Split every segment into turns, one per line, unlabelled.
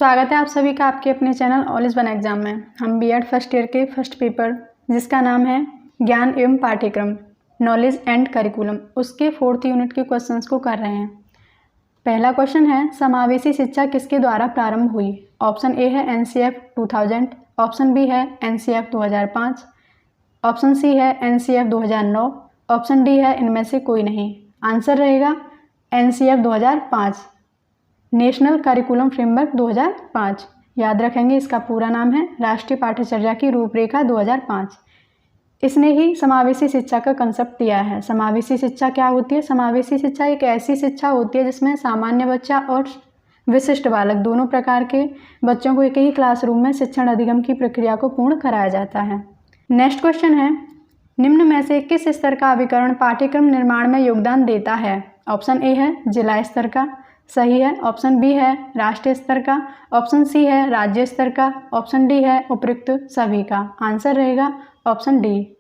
स्वागत है आप सभी का आपके अपने channel all is one exam में। हम बीएड फर्स्ट ईयर के फर्स्ट पेपर जिसका नाम है ज्ञान एवं पाठ्यक्रम नॉलेज एंड करिकुलम उसके 4th यूनिट के क्वेश्चंस को कर रहे हैं। पहला क्वेश्चन है समावेशी शिक्षा किसके द्वारा प्रारंभ हुई। ऑप्शन ए है एनसीएफ 2000, ऑप्शन बी है एनसीएफ 2005, ऑप्शन सी है एनसीएफ 2009, ऑप्शन डी है इनमें से कोई नहीं। आंसर रहेगा एनसीएफ 2005, नेशनल करिकुलम फ्रेमवर्क 2005। याद रखेंगे इसका पूरा नाम है राष्ट्रीय पाठ्यचर्या की रूपरेखा 2005। इसने ही समावेशी शिक्षा का कंसेप्ट दिया है। समावेशी शिक्षा क्या होती है? समावेशी शिक्षा एक ऐसी शिक्षा होती है जिसमें सामान्य बच्चा और विशिष्ट बालक दोनों प्रकार के बच्चों को एक ही क्लासरूम में शिक्षण अधिगम की प्रक्रिया को पूर्ण कराया जाता है। नेक्स्ट क्वेश्चन है निम्न में से किस स्तर का अभिकरण पाठ्यक्रम निर्माण में योगदान देता है। ऑप्शन ए है जिला स्तर का, सही है। ऑप्शन बी है राष्ट्रीय स्तर का, ऑप्शन सी है राज्य स्तर का, ऑप्शन डी है उपयुक्त सभी का। आंसर रहेगा ऑप्शन डी।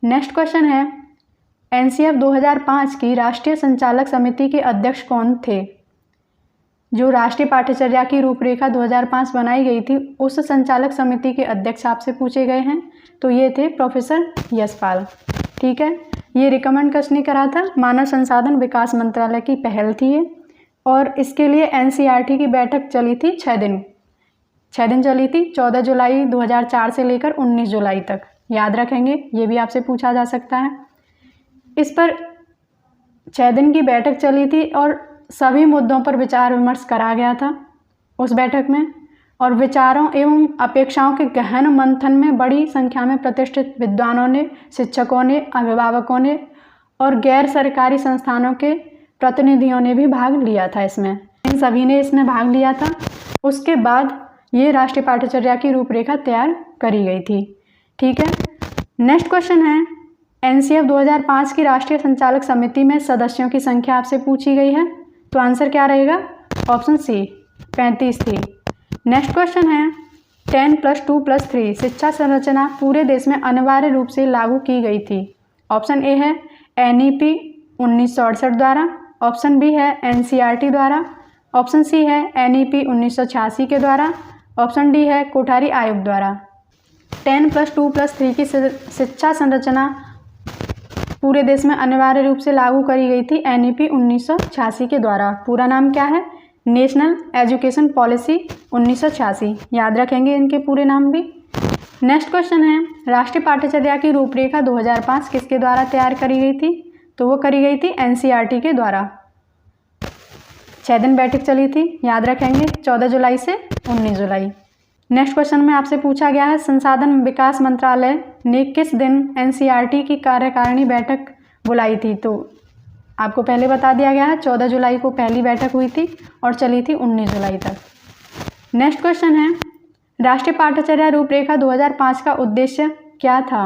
नेक्स्ट क्वेश्चन है एनसीएफ 2005 की राष्ट्रीय संचालक समिति के अध्यक्ष कौन थे। जो राष्ट्रीय पाठ्यचर्या की रूपरेखा 2005 बनाई गई थी उस संचालक समिति के अध्यक्ष आपसे पूछे गए हैं, तो ये थे प्रोफेसर यशपाल। ठीक है, ये रिकमेंड किसने करा था? मानव संसाधन विकास मंत्रालय की पहल थी ये, और इसके लिए एनसीईआरटी की बैठक चली थी 6 दिन चली थी, 14 जुलाई 2004 से लेकर 19 जुलाई तक। याद रखेंगे, ये भी आपसे पूछा जा सकता है। इस पर 6 दिन की बैठक चली थी और सभी मुद्दों पर विचार विमर्श करा गया था उस बैठक में, और विचारों एवं अपेक्षाओं के गहन मंथन में बड़ी संख्या में प्रतिष्ठित विद्वानों ने, शिक्षकों ने, अभिभावकों ने और गैर सरकारी संस्थानों के प्रतिनिधियों ने भी भाग लिया था। इसमें इन सभी ने इसमें भाग लिया था। उसके बाद ये राष्ट्रीय पाठ्यचर्या की रूपरेखा तैयार करी गई थी। ठीक है, नेक्स्ट क्वेश्चन है एनसीएफ 2005 की राष्ट्रीय संचालक समिति में सदस्यों की संख्या आपसे पूछी गई है, तो आंसर क्या रहेगा? ऑप्शन सी 35 थी। नेक्स्ट क्वेश्चन है 10+2+3 शिक्षा संरचना पूरे देश में अनिवार्य रूप से लागू की गई थी। ऑप्शन ए है एनईपी 1968 द्वारा, ऑप्शन बी है एनसीईआरटी द्वारा, ऑप्शन सी है एनईपी 1986 के द्वारा, ऑप्शन डी है कोठारी आयोग द्वारा। 10+2+3 की शिक्षा संरचना पूरे देश में अनिवार्य रूप से लागू करी गई थी एनईपी 1986 के द्वारा। पूरा नाम क्या है? National education policy 1986। याद रखेंगे इनके पूरे नाम भी। नेक्स्ट क्वेश्चन है राष्ट्रीय पाठ्यचर्या की रूपरेखा 2005 किसके द्वारा तैयार करी गई थी, तो वो करी गई थी एनसीईआरटी के द्वारा। 6 दिन बैठक चली थी, याद रखेंगे 14 जुलाई से 19 जुलाई। नेक्स्ट क्वेश्चन में आपसे पूछा गया है संसाधन विकास मंत्रालय ने किस दिन एनसीईआरटी की कार्यकारिणी बैठक बुलाई थी, तो आपको पहले बता दिया गया है 14 जुलाई को पहली बैठक हुई थी और चली थी 19 जुलाई तक। नेक्स्ट क्वेश्चन है राष्ट्रीय पाठ्यचर्या रूपरेखा 2005 का उद्देश्य क्या था।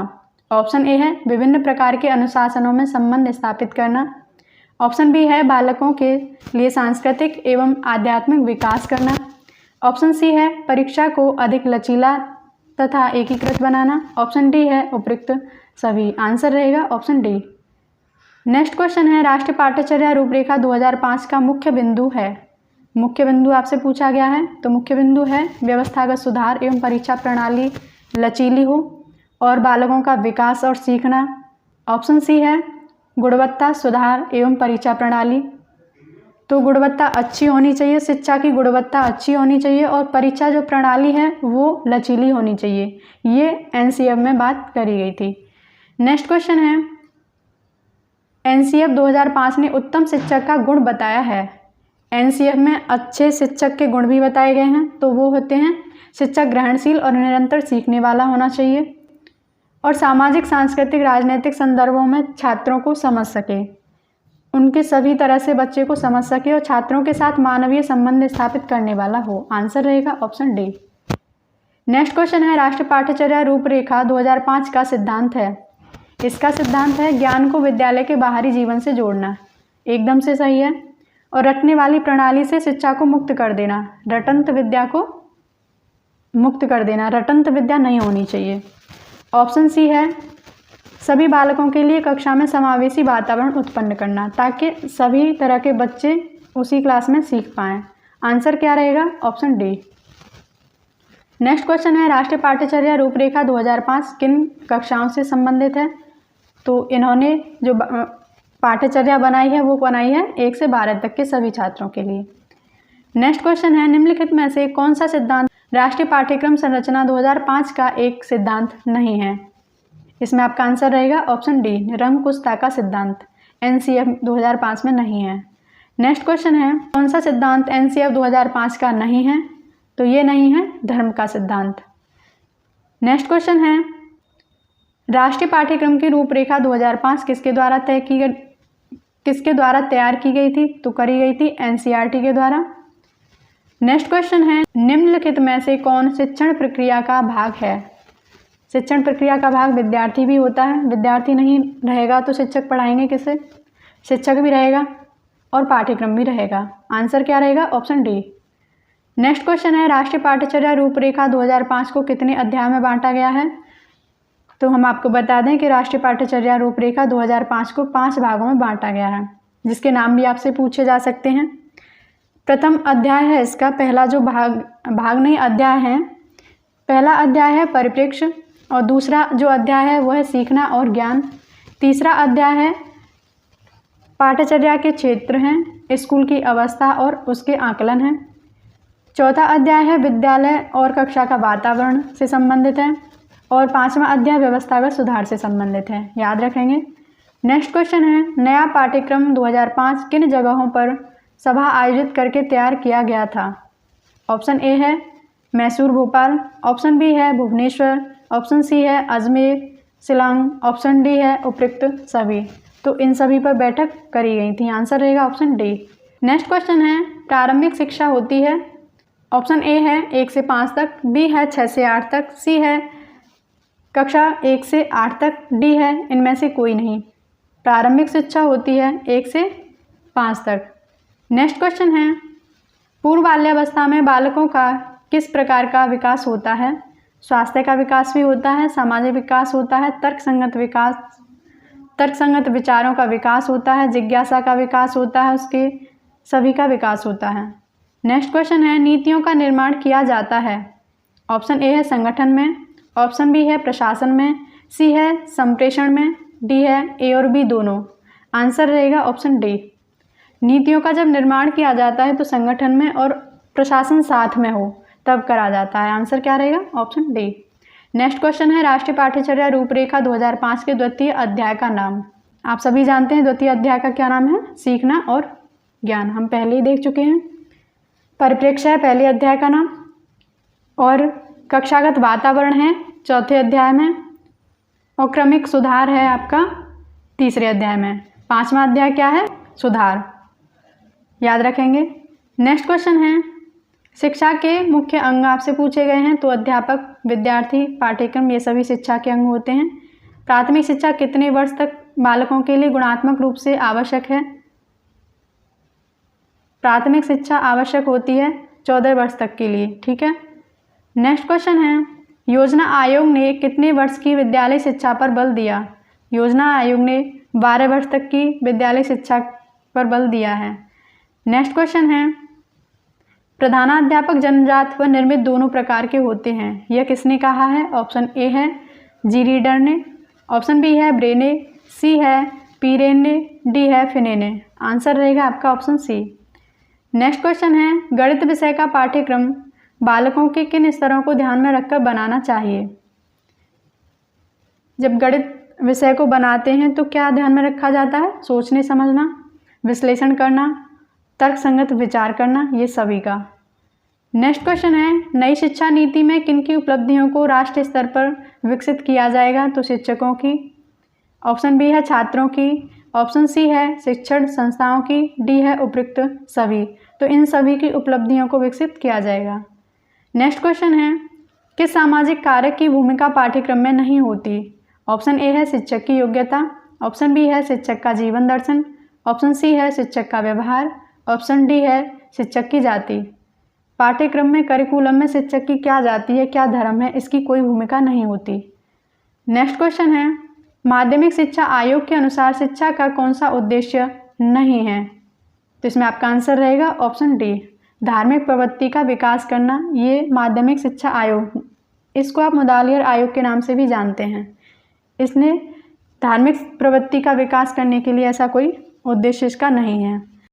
ऑप्शन ए है विभिन्न प्रकार के अनुशासनों में संबंध स्थापित करना, ऑप्शन बी है बालकों के लिए सांस्कृतिक एवं आध्यात्मिक विकास करना, ऑप्शन सी है परीक्षा को अधिक लचीला तथा एकीकृत बनाना, ऑप्शन डी है उपयुक्त सभी। आंसर रहेगा ऑप्शन डी। नेक्स्ट क्वेश्चन है राष्ट्रीय पाठ्यचर्या रूपरेखा 2005 का मुख्य बिंदु है। मुख्य बिंदु आपसे पूछा गया है, तो मुख्य बिंदु है व्यवस्थागत सुधार एवं परीक्षा प्रणाली लचीली हो और बालकों का विकास और सीखना। ऑप्शन सी है गुणवत्ता सुधार एवं परीक्षा प्रणाली, तो गुणवत्ता अच्छी होनी चाहिए, शिक्षा की गुणवत्ता अच्छी होनी चाहिए और परीक्षा जो प्रणाली है वो लचीली होनी चाहिए। ये एनसीएफ में बात करी गई थी। नेक्स्ट क्वेश्चन है एनसीएफ 2005 ने उत्तम शिक्षक का गुण बताया है। एनसीएफ में अच्छे शिक्षक के गुण भी बताए गए हैं, तो वो होते हैं शिक्षक ग्रहणशील और निरंतर सीखने वाला होना चाहिए और सामाजिक सांस्कृतिक राजनीतिक संदर्भों में छात्रों को समझ सके, उनके सभी तरह से बच्चे को समझ सके और छात्रों के साथ मानवीय संबंध स्थापित करने वाला हो। आंसर रहेगा ऑप्शन डी। नेक्स्ट क्वेश्चन है राष्ट्रीय पाठ्यचर्या रूपरेखा 2005 का सिद्धांत है। इसका सिद्धांत है ज्ञान को विद्यालय के बाहरी जीवन से जोड़ना। एकदम से सही है। और रटने वाली प्रणाली से शिक्षा को मुक्त कर देना, रटंत विद्या को मुक्त कर देना, रटंत विद्या नहीं होनी चाहिए। ऑप्शन सी है सभी बालकों के लिए कक्षा में समावेशी वातावरण उत्पन्न करना ताकि सभी तरह के बच्चे उसी क्लास में सीख पाएँ। आंसर क्या रहेगा? Option D. नेक्स्ट क्वेश्चन है राष्ट्रीय पाठ्यचर्या रूपरेखा 2005 किन कक्षाओं से संबंधित है? तो इन्होंने जो पाठ्यचर्या बनाई है वो बनाई है 1 से 12 तक के सभी छात्रों के लिए। नेक्स्ट क्वेश्चन है निम्नलिखित में से कौन सा सिद्धांत राष्ट्रीय पाठ्यक्रम संरचना 2005 का एक सिद्धांत नहीं है? इसमें आपका आंसर रहेगा ऑप्शन डी, रंगकुशता का सिद्धांत एनसीएफ 2005 में नहीं है। नेक्स्ट क्वेश्चन है कौन सा सिद्धांत एनसीएफ 2005 का नहीं है? तो ये नहीं है धर्म का सिद्धांत। नेक्स्ट क्वेश्चन है राष्ट्रीय पाठ्यक्रम की रूपरेखा 2005 किसके द्वारा तैयार की गई थी? तो करी गई थी एनसीईआरटी के द्वारा। नेक्स्ट क्वेश्चन है निम्नलिखित में से कौन शिक्षण प्रक्रिया का भाग है? शिक्षण प्रक्रिया का भाग विद्यार्थी भी होता है। विद्यार्थी नहीं रहेगा तो शिक्षक पढ़ाएंगे किसे? शिक्षक भी रहेगा और पाठ्यक्रम भी रहेगा। आंसर क्या रहेगा? Option D. नेक्स्ट क्वेश्चन है राष्ट्रीय पाठ्यचर्या रूपरेखा 2005 को कितने अध्याय में बांटा गया है? तो हम आपको बता दें कि राष्ट्रीय पाठ्यचर्या रूपरेखा 2005 को 5 भागों में बांटा गया है, जिसके नाम भी आपसे पूछे जा सकते हैं। प्रथम अध्याय है इसका, पहला जो अध्याय है, पहला अध्याय है परिप्रेक्ष्य और दूसरा जो अध्याय है वो है सीखना और ज्ञान। तीसरा अध्याय है पाठ्यचर्या के क्षेत्र हैं, स्कूल की अवस्था और उसके आकलन हैं। चौथा अध्याय है विद्यालय और कक्षा का वातावरण से संबंधित है और 5वां अध्याय व्यवस्थागत सुधार से संबंधित है, याद रखेंगे। नेक्स्ट क्वेश्चन है नया पाठ्यक्रम 2005 किन जगहों पर सभा आयोजित करके तैयार किया गया था? ऑप्शन ए है मैसूर भोपाल, ऑप्शन बी है भुवनेश्वर, ऑप्शन सी है अजमेर शिलांग, ऑप्शन डी है उपयुक्त सभी। तो इन सभी पर बैठक करी गई थी। आंसर रहेगा ऑप्शन डी। नेक्स्ट क्वेश्चन है प्रारंभिक शिक्षा होती है, ऑप्शन ए है 1 से 5 तक, बी है 6 से 8 तक, सी है कक्षा 1 से 8 तक, डी है इनमें से कोई नहीं। प्रारंभिक शिक्षा होती है 1 से 5 तक। नेक्स्ट क्वेश्चन है पूर्व बाल्यावस्था में बालकों का किस प्रकार का विकास होता है? स्वास्थ्य का विकास भी होता है, सामाजिक विकास होता है, तर्कसंगत विचारों का विकास होता है, जिज्ञासा का विकास होता है, उसके सभी का विकास होता है। नेक्स्ट क्वेश्चन है नीतियों का निर्माण किया जाता है, ऑप्शन ए है संगठन में, ऑप्शन बी है प्रशासन में, सी है संप्रेषण में, डी है ए और बी दोनों। आंसर रहेगा ऑप्शन डी। नीतियों का जब निर्माण किया जाता है तो संगठन में और प्रशासन साथ में हो तब करा जाता है। आंसर क्या रहेगा? Option D. नेक्स्ट क्वेश्चन है राष्ट्रीय पाठ्यचर्या रूपरेखा 2005 के द्वितीय अध्याय का नाम। आप सभी जानते हैं द्वितीय अध्याय का क्या नाम है? सीखना और ज्ञान, हम पहले ही देख चुके हैं। परिप्रेक्ष्य है पहले अध्याय का नाम और कक्षागत वातावरण है चौथे अध्याय में और क्रमिक सुधार है आपका तीसरे अध्याय में। 5वां अध्याय क्या है? सुधार, याद रखेंगे। नेक्स्ट क्वेश्चन है शिक्षा के मुख्य अंग आपसे पूछे गए हैं, तो अध्यापक, विद्यार्थी, पाठ्यक्रम, ये सभी शिक्षा के अंग होते हैं। प्राथमिक शिक्षा कितने वर्ष तक बालकों के लिए गुणात्मक रूप से आवश्यक है? प्राथमिक शिक्षा आवश्यक होती है 14 वर्ष तक के लिए, ठीक है। नेक्स्ट क्वेश्चन है योजना आयोग ने कितने वर्ष की विद्यालय शिक्षा पर बल दिया? योजना आयोग ने 12 वर्ष तक की विद्यालय शिक्षा पर बल दिया है। नेक्स्ट क्वेश्चन है प्रधानाध्यापक जन्मजात व निर्मित दोनों प्रकार के होते हैं, यह किसने कहा है? ऑप्शन ए है जी रीडर ने, ऑप्शन बी है ब्रे ने, सी है पीरेन ने, डी है फिने ने। आंसर रहेगा आपका ऑप्शन सी। नेक्स्ट क्वेश्चन है गणित विषय का पाठ्यक्रम बालकों के किन स्तरों को ध्यान में रखकर बनाना चाहिए? जब गणित विषय को बनाते हैं तो क्या ध्यान में रखा जाता है? सोचने समझना, विश्लेषण करना, तर्कसंगत विचार करना, ये सभी का। नेक्स्ट क्वेश्चन है नई शिक्षा नीति में किन की उपलब्धियों को राष्ट्रीय स्तर पर विकसित किया जाएगा? तो शिक्षकों की, ऑप्शन बी है छात्रों की, ऑप्शन सी है शिक्षण संस्थाओं की, डी है उपयुक्त सभी। तो इन सभी की उपलब्धियों को विकसित किया जाएगा। नेक्स्ट क्वेश्चन है किस सामाजिक कारक की भूमिका पाठ्यक्रम में नहीं होती? ऑप्शन ए है शिक्षक की योग्यता, ऑप्शन बी है शिक्षक का जीवन दर्शन, ऑप्शन सी है शिक्षक का व्यवहार, ऑप्शन डी है शिक्षक की जाति। पाठ्यक्रम में करिकुलम में शिक्षक की क्या जाति है, क्या धर्म है, इसकी कोई भूमिका नहीं होती। नेक्स्ट क्वेश्चन है माध्यमिक शिक्षा आयोग के अनुसार शिक्षा का कौन सा उद्देश्य नहीं है? तो इसमें आपका आंसर रहेगा ऑप्शन डी, धार्मिक प्रवृत्ति का विकास करना, ये माध्यमिक शिक्षा आयोग, इसको आप मुदालियर आयोग के नाम से भी जानते हैं। इसने धार्मिक प्रवृत्ति का विकास करने के लिए ऐसा कोई उद्देश्य इसका नहीं है।